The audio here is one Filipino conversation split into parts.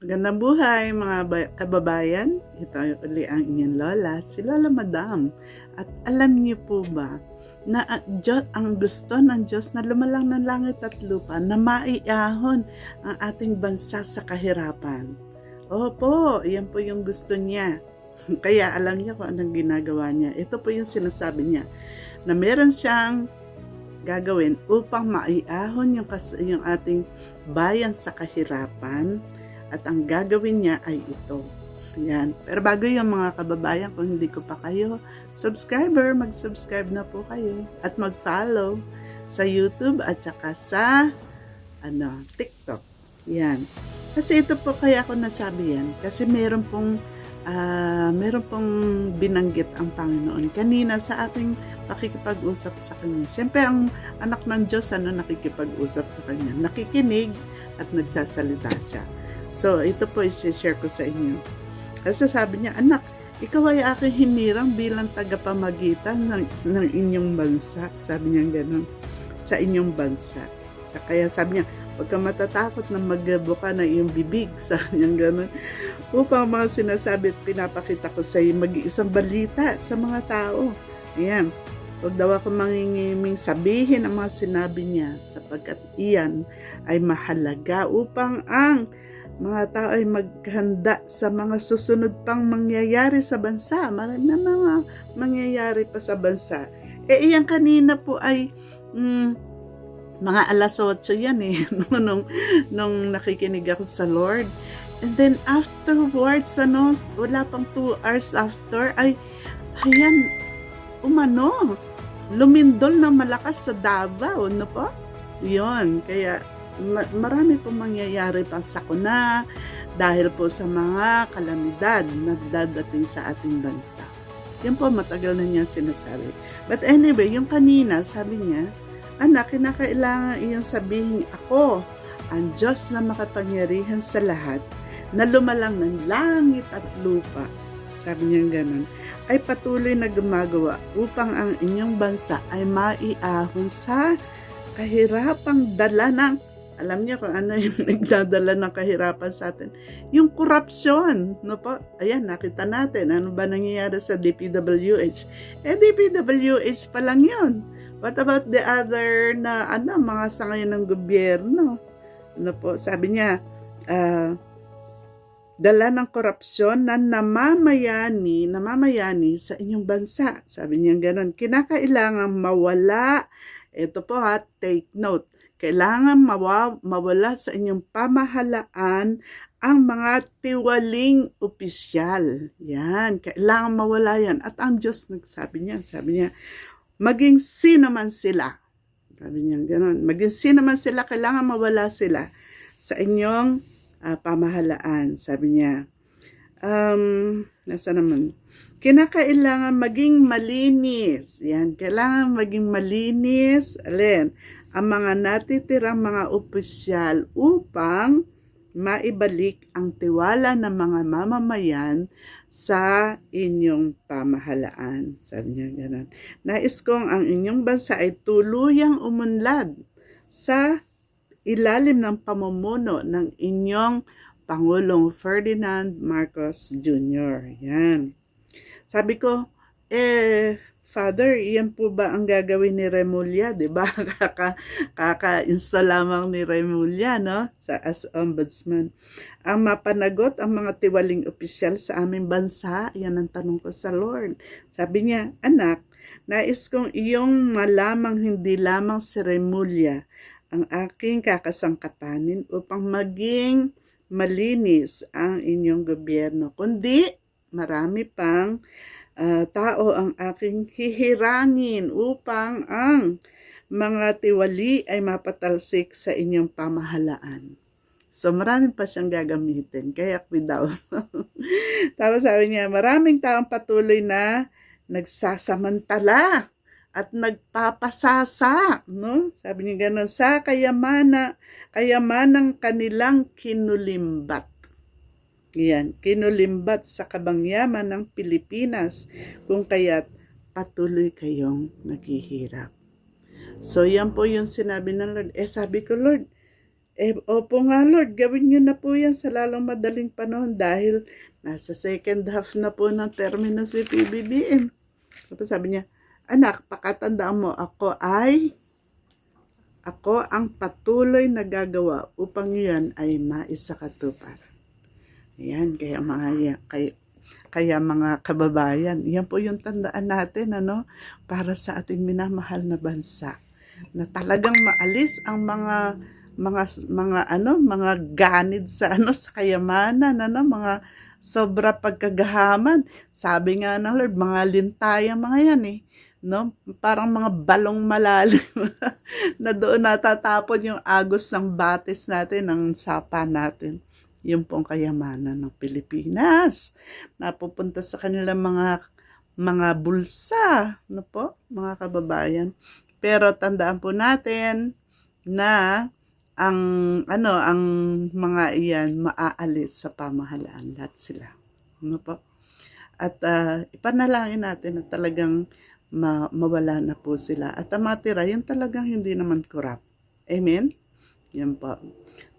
Magandang buhay mga kababayan. Ito uli ang inyong lola, si Lola Madam. At alam niyo po ba na ang gusto ng Diyos na lumalang ng langit at lupa na maiahon ang ating bansa sa kahirapan. Opo, yan po yung gusto niya. Kaya alam niyo kung anong ginagawa niya. Ito po yung sinasabi niya na meron siyang gagawin upang maiahon yung ating bayan sa kahirapan. At ang gagawin niya ay ito. Yan. Pero bago yung mga kababayan, kung hindi ko pa kayo subscriber, mag-subscribe na po kayo. At mag-follow sa YouTube at saka sa TikTok. Yan. Kasi ito po kaya ako nasabi yan. Kasi meron pong binanggit ang Panginoon kanina sa ating pakikipag-usap sa Kanya. Siyempre, ang anak ng Diyos, nakikipag-usap sa Kanya? Nakikinig at nagsasalita siya. So, ito po isi-share ko sa inyo. Kasi sabi niya, anak, ikaw ay aking hinirang bilang tagapamagitan ng inyong bansa. Sabi niya gano'n, sa inyong bansa. Kaya sabi niya, huwag ka matatakot na magbuka na iyong bibig. Sabi niya gano'n. Upang mga sinasabi at pinapakita ko sa iyo, mag-iisang balita sa mga tao. Ayan. Huwag daw ako mangingiming sabihin ang mga sinabi niya sapagkat iyan ay mahalaga upang ang mga tao ay maghanda sa mga susunod pang mangyayari sa bansa. Marami na mga mangyayari pa sa bansa. Iyan kanina po ay mga alas 8 yan nung nakikinig ako sa Lord. And then afterwards, wala pang 2 hours after, ayan, lumindol na malakas sa Davao, no po? Yun, kaya marami pong mangyayari pang sakuna dahil po sa mga kalamidad na dadating sa ating bansa. Yan po, matagal na niya sinasabi. But anyway, yung kanina, sabi niya, anak, kinakailangan iyong sabihin, ako, ang Diyos na makapangyarihan sa lahat, na lumalang ng langit at lupa, sabi niya ganun, ay patuloy na gumagawa upang ang inyong bansa ay maiahon sa kahirapang dala ng, alam niyo kung ano yung nagdadala ng kahirapan sa atin, yung korupsyon, no po? Ayan, nakita natin, ano ba nangyayari sa DPWH? DPWH pa lang yun. What about the other na, mga sangayon ng gobyerno? Ano po, sabi niya, dala ng korupsyon na namamayani sa inyong bansa. Sabi niya gano'n, kinakailangan mawala, ito po take note, kailangan mawala sa inyong pamahalaan ang mga tiwaling opisyal. Yan, kailangan mawala yan. At ang Diyos sabi niya, maging sino man sila. Sabi niya gano'n, maging sino man sila, kailangan mawala sila sa inyong pamahalaan. Sabi niya, nasa naman? Kinakailangan maging malinis. Yan, kailangan maging malinis. Alin? Ang mga natitirang mga opisyal upang maibalik ang tiwala ng mga mamamayan sa inyong pamahalaan. Sabi niya gano'n. Nais kong ang inyong bansa ay tuluyang umunlad sa ilalim ng pamumuno ng inyong Pangulong Ferdinand Marcos Jr. Yan. Sabi ko, Father, yan po ba ang gagawin ni Remulla? Diba? Kaka-install lamang ni Remulla, no? As ombudsman. Ang mapanagot ang mga tiwaling opisyal sa aming bansa, yan ang tanong ko sa Lord. Sabi niya, anak, nais kong iyong malamang hindi lamang si Remulla ang aking kakasangkapanin upang maging malinis ang inyong gobyerno, kundi marami pang tao ang aking hihirangin upang ang mga tiwali ay mapatalsik sa inyong pamahalaan. So, marami pa siyang gagamitin. Kaya daw. Tapos sabi niya, maraming taong patuloy na nagsasamantala at nagpapasasa, no? Sabi niya gano'n, sa kayamanang kanilang kinulimbat. Yan, kinulimbat sa kabangyaman ng Pilipinas, kung kaya't patuloy kayong naghihirap. So, yan po yung sinabi ng Lord. Sabi ko, Lord, Opo nga Lord, gawin niyo na po yan sa lalong madaling panahon dahil nasa second half na po ng termino si PBBM. Tapos sabi niya, anak, pakatandaan mo, ako ang patuloy na gagawa upang yan ay maisakatuparan. Ayan, kaya mga kababayan, yan po yung tandaan natin, para sa ating minamahal na bansa. Na talagang maalis ang mga ganid sa sa kayamanan, mga sobra pagkagahaman. Sabi nga ng Lord, mga lintayang mga yan no? Parang mga balong malalim na doon natatapon yung agos ng batis natin, ng sapa natin. Yung pong kayamanan ng Pilipinas. Napupunta sa kanilang mga bulsa, mga kababayan. Pero tandaan po natin na ang mga iyan maaalis sa pamahalaan, lahat sila. Po? At ipanalangin natin na talagang mawala na po sila. At ang matira, yung talagang hindi naman corrupt. Amen? Yan po.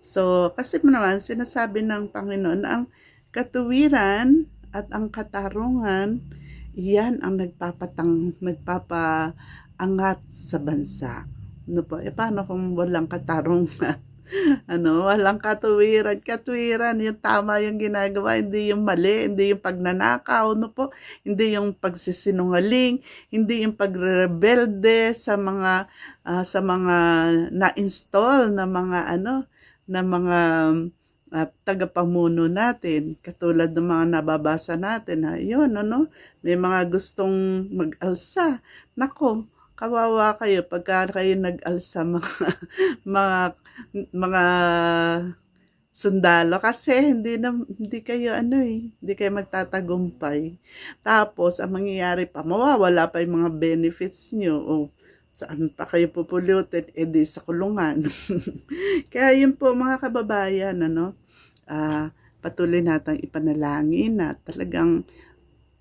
So, kasi naman, sinasabi ng Panginoon na ang katuwiran at ang katarungan, yan ang nagpapaangat sa bansa. Paano kung walang katarungan? Walang katuwiran. Katuwiran, yung tama yung ginagawa, hindi yung mali, hindi yung pagnanakaw, hindi yung pagsisinungaling, hindi yung pagrebelde sa mga na-install na mga tagapamuno natin, katulad ng mga nababasa natin, yun, may mga gustong mag-alsa. Nako, kawawa kayo pagka kayo nag-alsa, mga sundalo, kasi hindi kayo hindi kayo magtatagumpay. Tapos ang mangyayari pa, mawawala pa yung mga benefits nyo, o saan pa kayo pupulutin, di sa kulungan. Kaya yun po mga kababayan, patuloy natang ipanalangin na talagang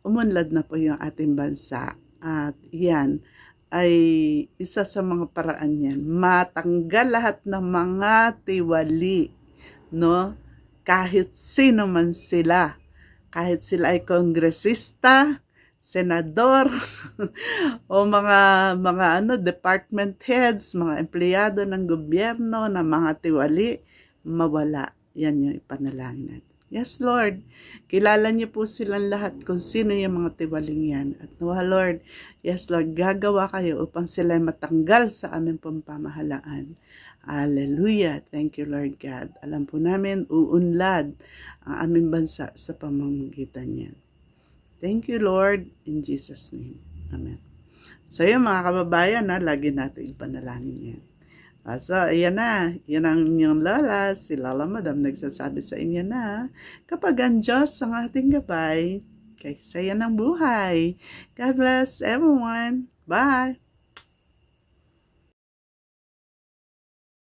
umunlad na po yung ating bansa. At yan ay isa sa mga paraan yan. Matanggal lahat ng mga tiwali, kahit sino man sila. Kahit sila ay kongresista, senador, o mga department heads, mga empleyado ng gobyerno, na mga tiwali, mawala. Yan yung ipanalangin natin. Yes, Lord. Kilala niyo po silang lahat kung sino yung mga tiwaling yan. At Lord, yes, Lord, gagawa kayo upang sila matanggal sa aming pamahalaan. Hallelujah. Thank you, Lord God. Alam po namin, uunlad ang aming bansa sa pamamagitan niyan. Thank you, Lord, in Jesus' name. Amen. So, yun mga kababayan, lagi natin ipanalangin yan. So, ayan na. Yan ang inyong lola. Si Lola Madam nagsasabi sa inyo na kapag ang Diyos ang ating gabay, kay saya ng buhay. God bless everyone. Bye!